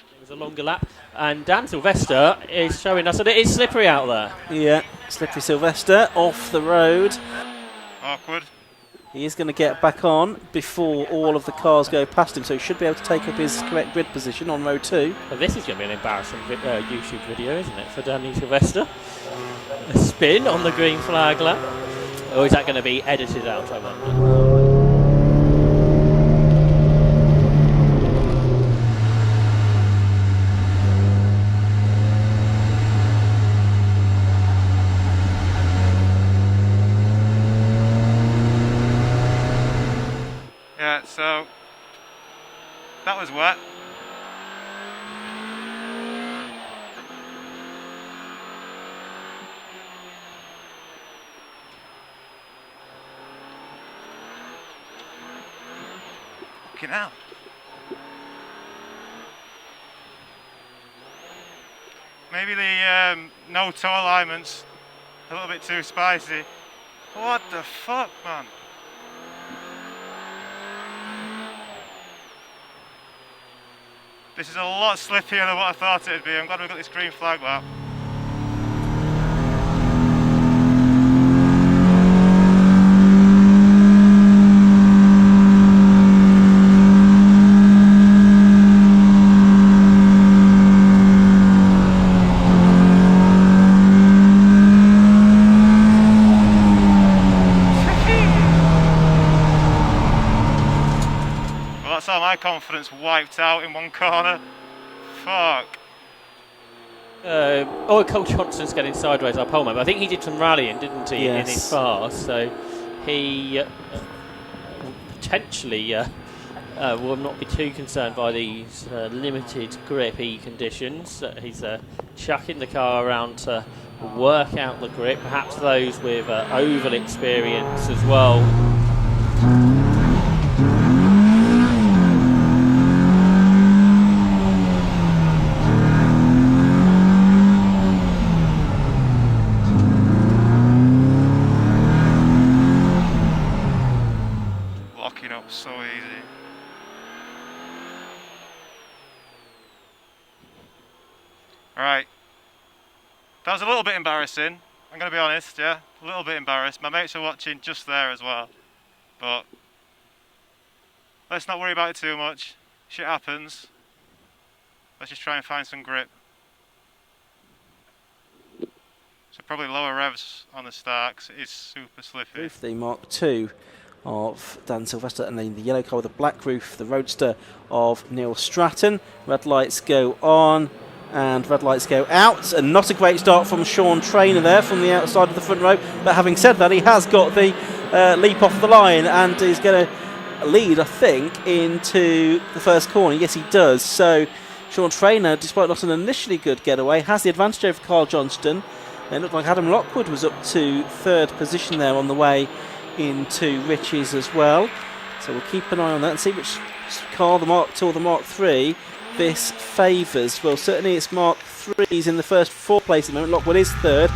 H: It was a longer lap, and Dan Sylvester is showing us that it is slippery out there.
B: Yeah, slippery Sylvester off the road.
A: Awkward.
B: He is going to get back on before all of the cars go past him, so he should be able to take up his correct grid position on row 2.
H: Well, this is going to be an embarrassing YouTube video, isn't it, for Danny Sylvester? A spin on the green flag lap. Or is that going to be edited out, I wonder?
A: So that was wet. Fucking hell. Maybe the no toe alignment's a little bit too spicy. What the fuck, man? This is a lot slippier than what I thought it would be. I'm glad we've got this green flag lap. my confidence wiped out in one corner. Fuck.
H: Cole Johnston's getting sideways up pole, but I think he did some rallying, didn't he, in his fast? So he potentially will not be too concerned by these limited grippy conditions. He's chucking the car around to work out the grip, perhaps those with oval experience as well.
A: Locking up so easy. Alright. That was a little bit embarrassing. I'm going to be honest, yeah? A little bit embarrassed. My mates are watching just there as well. But let's not worry about it too much. Shit happens. Let's just try and find some grip. So probably lower revs on the start because it is super slippy.
B: Roof, the Mark II of Dan Sylvester, and then the yellow car with the black roof, the Roadster of Neil Stratton. Red lights go on and red lights go out, and not a great start from Sean Trainer there from the outside of the front row, but having said that, he has got the leap off the line and is going to lead, I think, into the first corner. Yes, he does. So Sean Trainer, despite not an initially good getaway, has the advantage over Carl Johnston. It looked like Adam Lockwood was up to third position there on the way into Richie's as well. So we'll keep an eye on that and see which car, the Mark II or the Mark III, this favours. Well, certainly it's Mark III's in the first 4 places at the moment. Lockwood is third.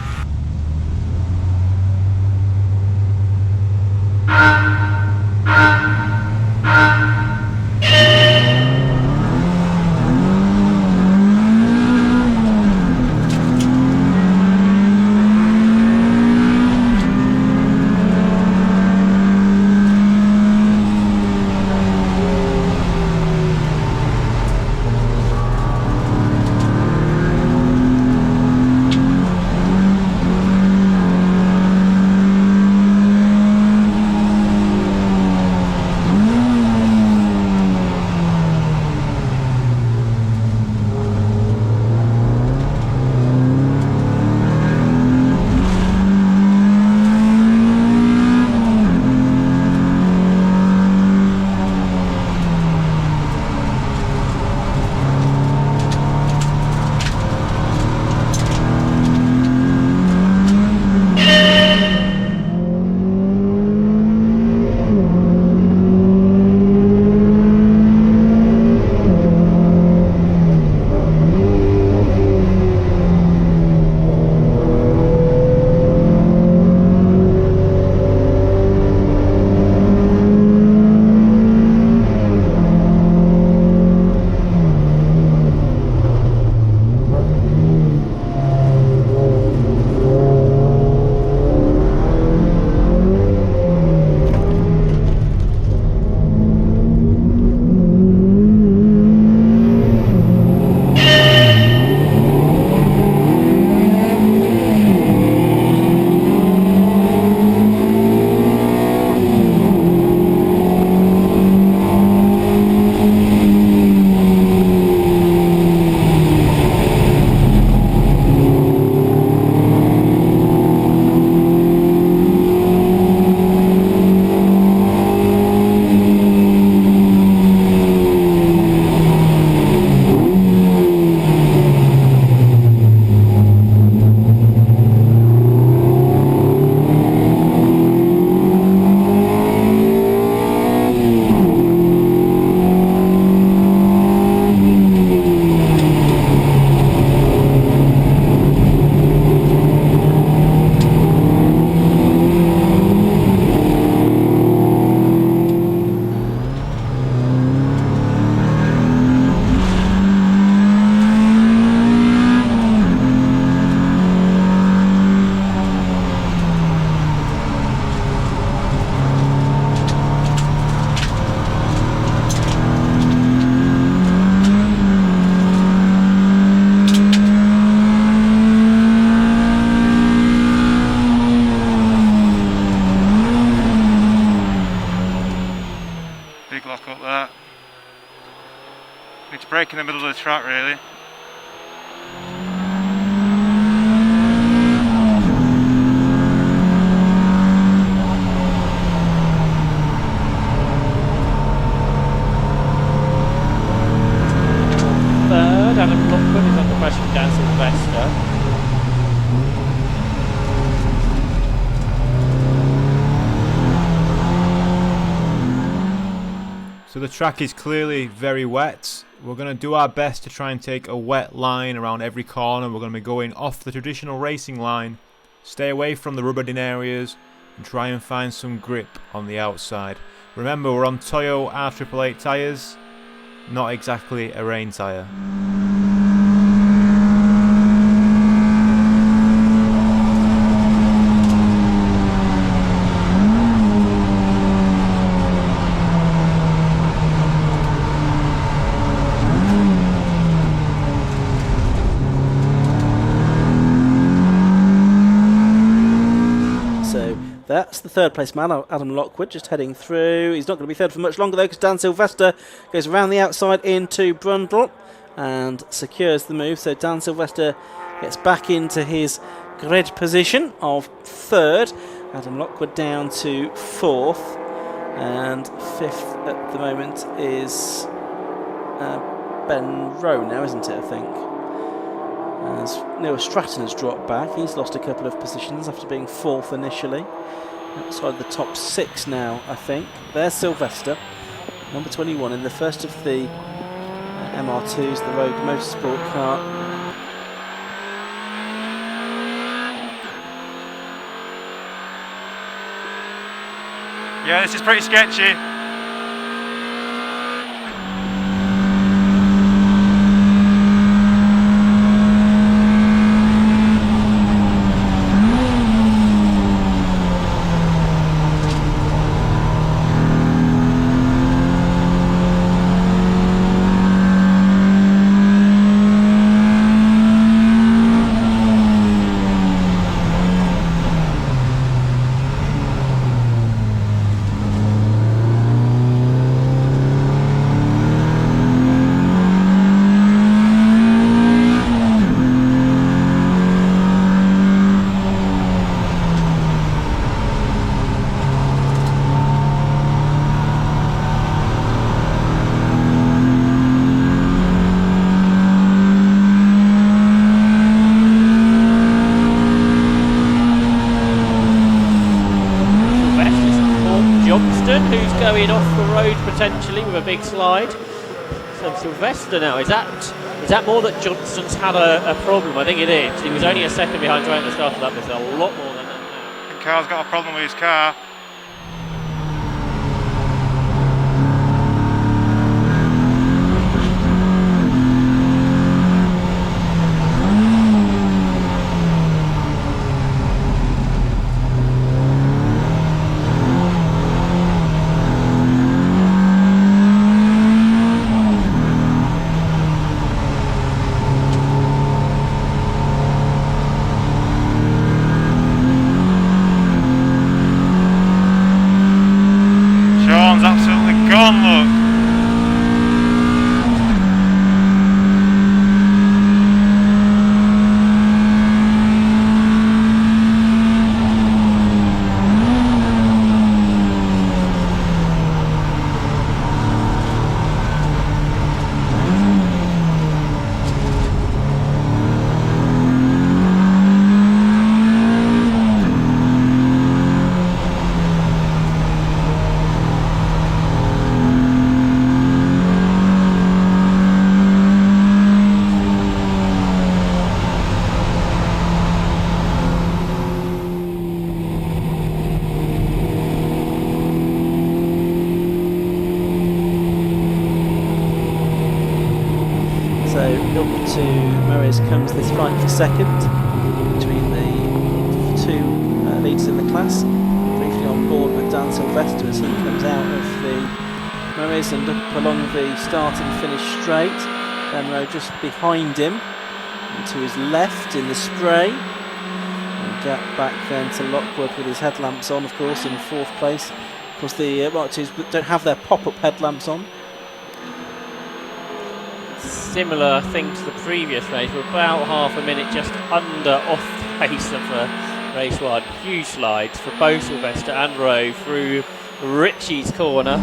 D: brake in the middle of the track, really.
H: Third, Adam Lockwood is under pressure from Dan Sylvester.
A: So the track is clearly very wet. We're going to do our best to try and take a wet line around every corner. We're going to be going off the traditional racing line, stay away from the rubbered in areas, and try and find some grip on the outside. Remember, we're on Toyota R888 tyres, not exactly a rain tyre.
B: That's the third place man, Adam Lockwood, just heading through. He's not going to be third for much longer though, because Dan Sylvester goes around the outside into Brundle and secures the move. So Dan Sylvester gets back into his grid position of third. Adam Lockwood down to fourth, and fifth at the moment is Ben Rowe now, isn't it, I think? As Noah Stratton has dropped back. He's lost a couple of positions after being fourth initially. Outside the top six now, I think. There's Sylvester, number 21, in the first of the MR2s, the Rogue Motorsport car.
D: Yeah, this is pretty sketchy.
H: Who's going off the road potentially with a big slide. So Sylvester now, is that more that Johnston's had a problem? I think it is. He was only a second behind right at the start of that, but there's a lot more than that now.
D: The car's got a problem with his car. Absolutely gone, look.
B: Comes this fight for second between the two leaders in the class. Briefly on board with Dan Sylvester as he comes out of the Murrays and up along the start and finish straight. Ben Rowe just behind him, and to his left in the spray. And gap back then to Lockwood with his headlamps on, of course, in fourth place. Of course, the MR2s don't have their pop-up headlamps on.
H: similar thing to the previous race. We're about half a minute just under off the pace of race 1. Huge slides for both Sylvester and Rowe through Ritchie's corner.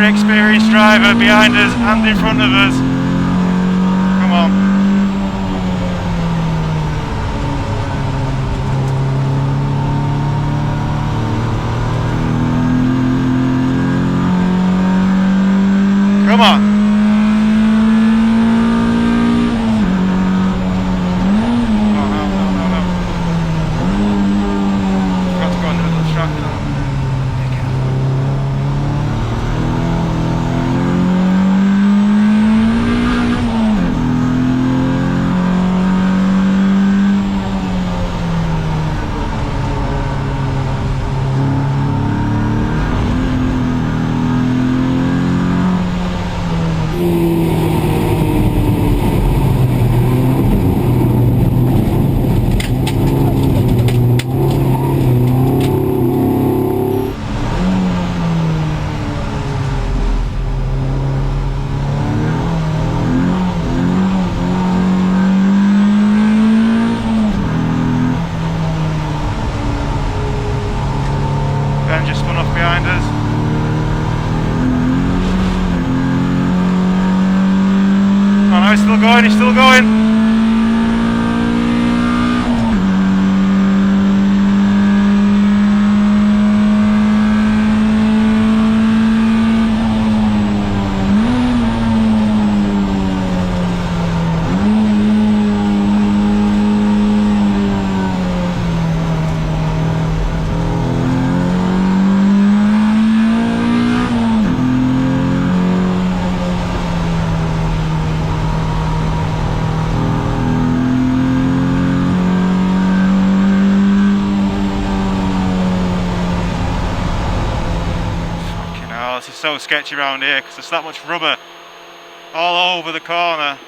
D: Experienced driver behind us and in front of us. Come on. Come on. Oh, no. Got to go on the middle of the track now. Just spun off behind us. Oh no, he's still going. This is so sketchy around here because there's that much rubber all over the corner.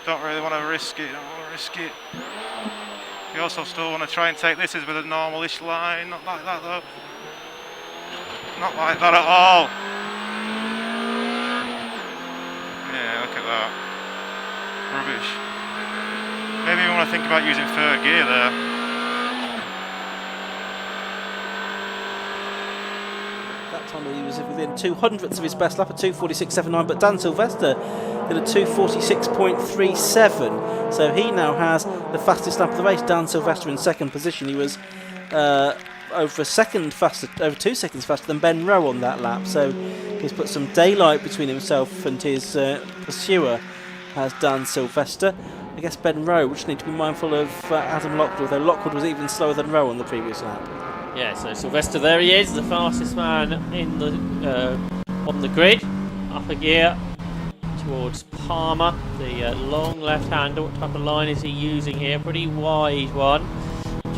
D: Don't really want to risk it. You also still want to try and take this as with a normal-ish line. Not like that though. Not like that at all. Yeah, look at that. Rubbish. Maybe you want to think about using third gear there.
B: Time he was within 200ths of his best lap at 2:46.79, but Dan Sylvester did a 2:46.37, so he now has the fastest lap of the race. Dan Sylvester in second position. He was over 2 seconds faster than Ben Rowe on that lap, so he's put some daylight between himself and his pursuer, as Dan Sylvester. I guess Ben Rowe, we just need to be mindful of Adam Lockwood, although Lockwood was even slower than Rowe on the previous lap.
H: Yeah, so Sylvester, there he is, the fastest man in the on the grid. Up a gear towards Palmer, the long left-hander. What type of line is he using here? Pretty wide one.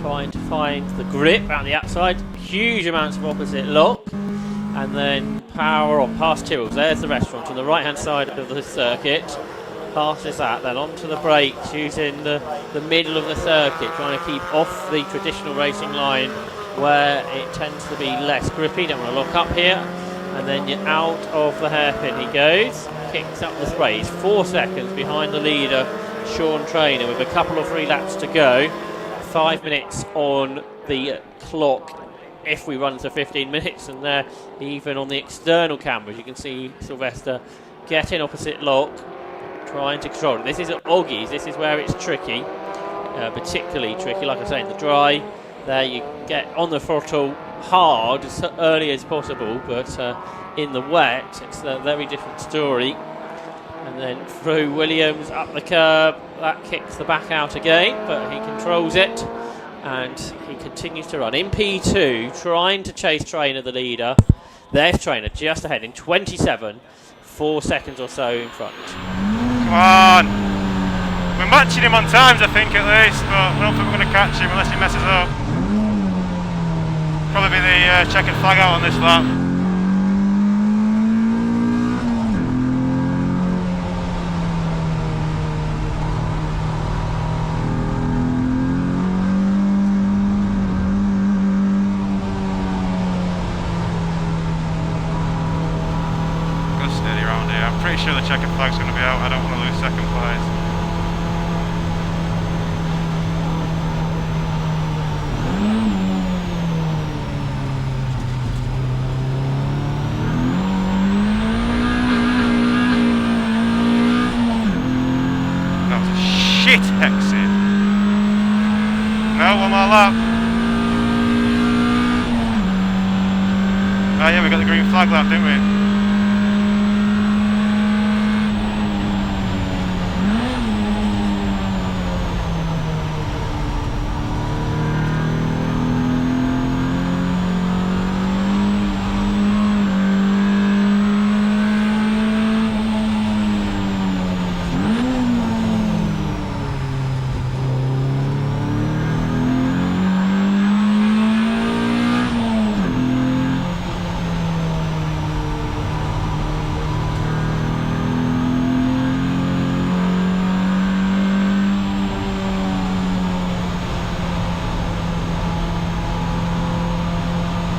H: Trying to find the grip out the outside. Huge amounts of opposite lock. And then power on past Tyrrell's. There's the restaurant on the right-hand side of the circuit. Passes that, then onto the brakes, using the middle of the circuit, trying to keep off the traditional racing line where it tends to be less grippy. Don't want to lock up here. And then you're out of the hairpin he goes. Kicks up the spray. He's 4 seconds behind the leader, Sean Trainer, with a couple of free laps to go. 5 minutes on the clock if we run to 15 minutes. And there, even on the external cameras, you can see Sylvester getting opposite lock, trying to control it. This is at Oggies. This is where it's tricky, particularly tricky, like I say, in the dry. There you get on the throttle hard as early as possible, but in the wet it's a very different story. And then through Williams up the curb, that kicks the back out again, but he controls it and he continues to run in P2, trying to chase Trainer, the leader. There's Trainer just ahead in 27, 4 seconds or so in front.
D: Come on, We're matching him on times, I think, at least, but I don't think we're going to catch him unless he messes up. Probably be the checkered flag out on this lap. Go steady around here. I'm pretty sure the checkered flag's going to be out. I don't want to lose second place. Shit exit. No, one more lap. Oh yeah, we got the green flag lap, didn't we?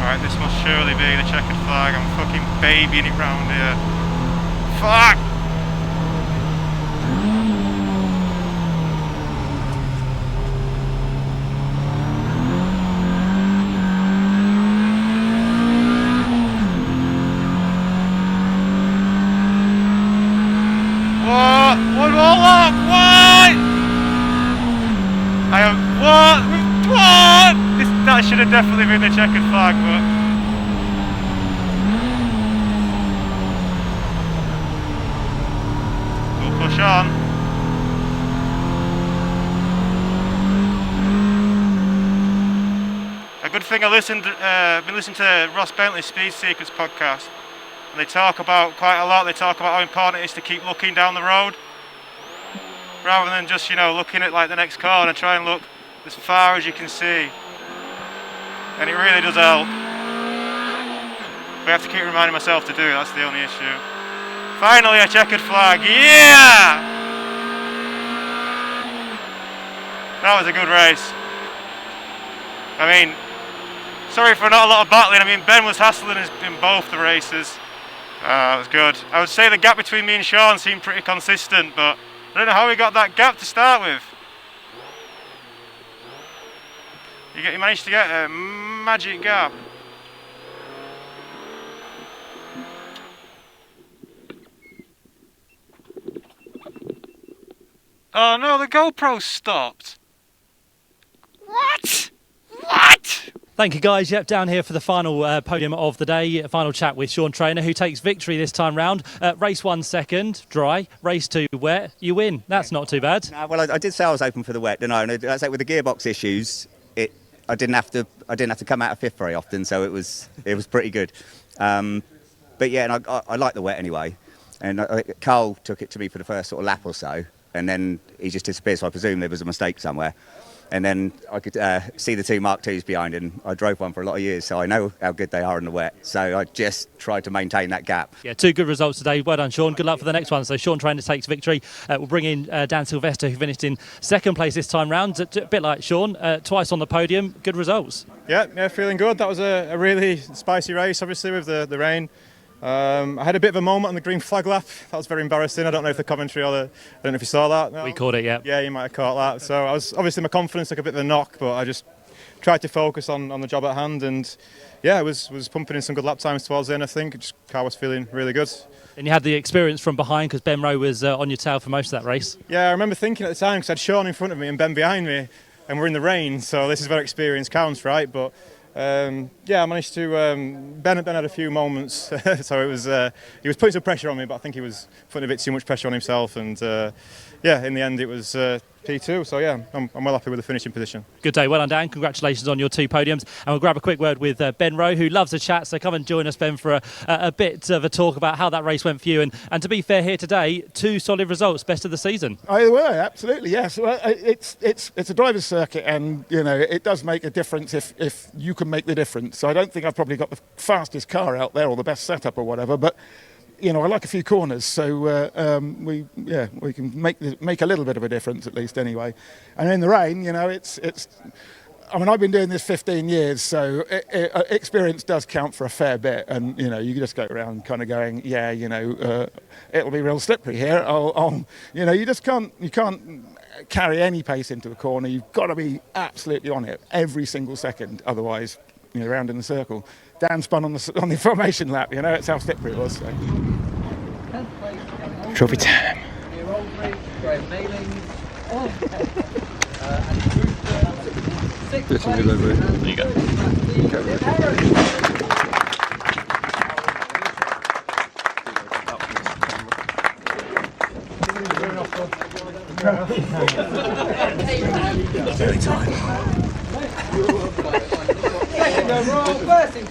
D: Right, this must surely be the checkered flag. I'm fucking babying it round here. Fuck! What? One more lap? What? I am. What? What? That should have definitely been the checkered flag, but we'll push on. A good thing I've been listening to Ross Bentley's Speed Secrets podcast, and they talk about quite a lot. They talk about how important it is to keep looking down the road rather than just, you know, looking at like the next corner. Try and look as far as you can see. And it really does help. But I have to keep reminding myself to do it, that's the only issue. Finally a checkered flag, yeah! That was a good race. I mean, sorry for not a lot of battling. I mean, Ben was hassling us in both the races. That was good. I would say the gap between me and Sean seemed pretty consistent, but I don't know how we got that gap to start with. You managed to get a magic gap. Oh no, the GoPro stopped. What? What?
I: Thank you guys. Yep, down here for the final podium of the day. A final chat with Sean Trainer, who takes victory this time round. Race 1 second, dry. Race 2 wet. You win. That's not too bad.
K: Well, I did say I was open for the wet, didn't I? And I say with the gearbox issues, I didn't have to come out of fifth very often, so it was pretty good. But yeah, and I like the wet anyway. And Carl took it to me for the first sort of lap or so, and then he just disappeared. So I presume there was a mistake somewhere. And then I could see the two MR2s behind, and I drove one for a lot of years, so I know how good they are in the wet. So I just tried to maintain that gap.
I: Yeah, 2 good results today. Well done, Sean. Good luck for the next one. So Sean Trainer takes victory. We'll bring in Dan Sylvester, who finished in second place this time round. A bit like Sean, twice on the podium. Good results.
D: Yeah, feeling good. That was a really spicy race, obviously, with the rain. I had a bit of a moment on the green flag lap. That was very embarrassing. I don't know if the commentary I don't know if you saw that. No?
I: We caught it, yeah.
D: Yeah, you might have caught that. So obviously my confidence took a bit of a knock, but I just tried to focus on the job at hand, and yeah, I was pumping in some good lap times towards the end. I think car was feeling really good.
I: And you had the experience from behind because Ben Rowe was on your tail for most of that race.
D: Yeah, I remember thinking at the time because I had Sean in front of me and Ben behind me, and we're in the rain, so this is where experience counts, right? But yeah, I managed to. Ben had a few moments, so it was. He was putting some pressure on me, but I think he was putting a bit too much pressure on himself. And yeah, in the end, it was P2, so yeah, I'm well happy with the finishing position.
I: Good day, well done, Dan. Congratulations on your 2 podiums. And we'll grab a quick word with Ben Rowe, who loves a chat. So come and join us, Ben, for a bit of a talk about how that race went for you. And to be fair here today, 2 solid results, best of the season.
N: They were, absolutely, yes. Well, it's a driver's circuit, and you know it does make a difference if you can make the difference. So I don't think I've probably got the fastest car out there or the best setup or whatever, but you know, I like a few corners, so we can make a little bit of a difference at least anyway. And in the rain, you know, it's. I mean, I've been doing this 15 years, so experience does count for a fair bit. And you know, you just go around kind of going, yeah, you know, it'll be real slippery here. You know, you can't carry any pace into a corner. You've got to be absolutely on it every single second, otherwise, you know, round in the circle. Dan spun on the formation lap, you know, it's how slippery it was. So.
D: Trophy time.
M: There you go.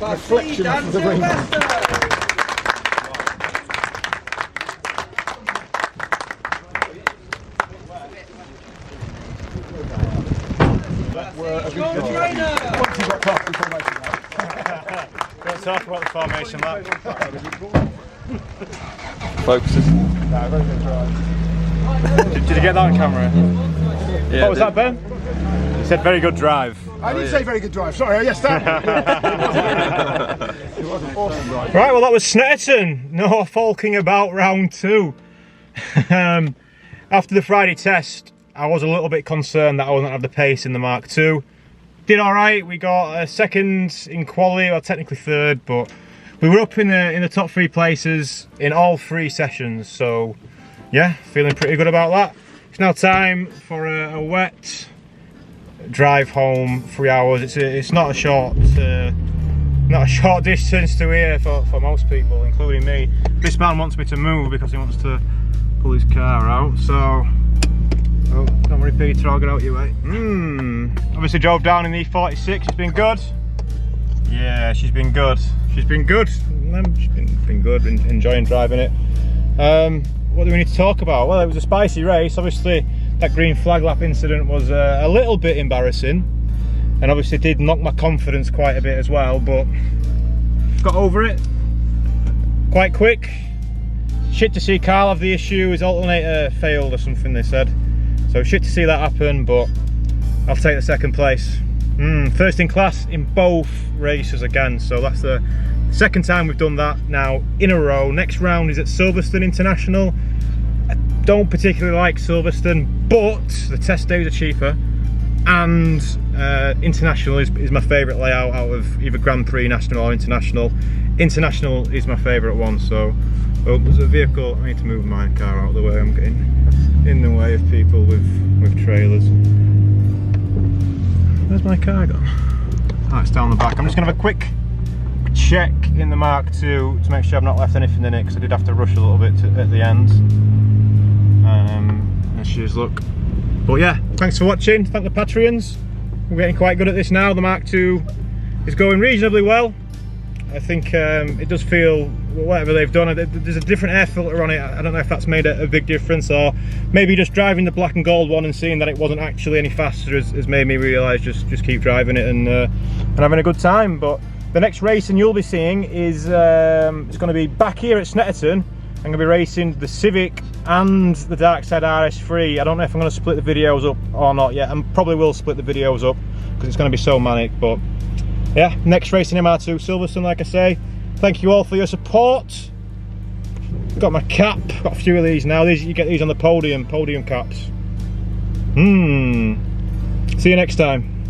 N: Reflection of the rain.
D: Don't talk about the formation lap.
M: Focuses.
D: Did you get that on camera?
M: Yeah,
D: what was that, Ben? You said very good drive.
N: I didn't say very good drive, sorry, yes, that. It was an awesome drive.
D: Right, well that was Snetterton, Norfolking about round 2. After the Friday test, I was a little bit concerned that I wouldn't have the pace in the Mark II. Did alright, we got a second in quali, or technically third, but we were up in the top 3 places in all 3 sessions, so yeah, feeling pretty good about that. It's now time for a wet drive home, 3 hours. It's not a short distance to here for most people, including me. This man wants me to move because he wants to pull his car out, so oh, don't worry Peter, I'll get out your way. Obviously drove down in the E46, it's been good. Yeah, she's been good. She's been good. She's been good, enjoying driving it. What do we need to talk about? Well, it was a spicy race. Obviously that green flag lap incident was a little bit embarrassing, and obviously did knock my confidence quite a bit as well, but got over it quite quick. Shit to see Carl have the issue, his alternator failed or something they said, so shit to see that happen, but I'll take the 2nd place. First in class in both races again, so that's the 2nd time we've done that now in a row. Next round is at Silverstone International. I don't particularly like Silverstone, but the test days are cheaper, and International is my favourite layout out of either Grand Prix, National or International. International is my favourite one, so oh, there's a vehicle. I need to move my car out of the way. I'm getting in the way of people with trailers. Where's my car gone? Oh, it's down the back. I'm just going to have a quick check in the Mark II to make sure I've not left anything in it, because I did have to rush a little bit at the end. There she is, look. But yeah, thanks for watching. Thank the Patreons. We're getting quite good at this now. The Mark II is going reasonably well. I think it does feel, whatever they've done, there's a different air filter on it. I don't know if that's made a big difference, or maybe just driving the black and gold one and seeing that it wasn't actually any faster has made me realise just keep driving it and having a good time. But the next racing you'll be seeing is it's going to be back here at Snetterton. I'm going to be racing the Civic and the Darkside RS3. I don't know if I'm going to split the videos up or not yet. I probably will split the videos up because it's going to be so manic, but yeah, next race in MR2 Silverstone, like I say. Thank you all for your support. Got my cap, got a few of these now. You get these on the podium caps. See you next time.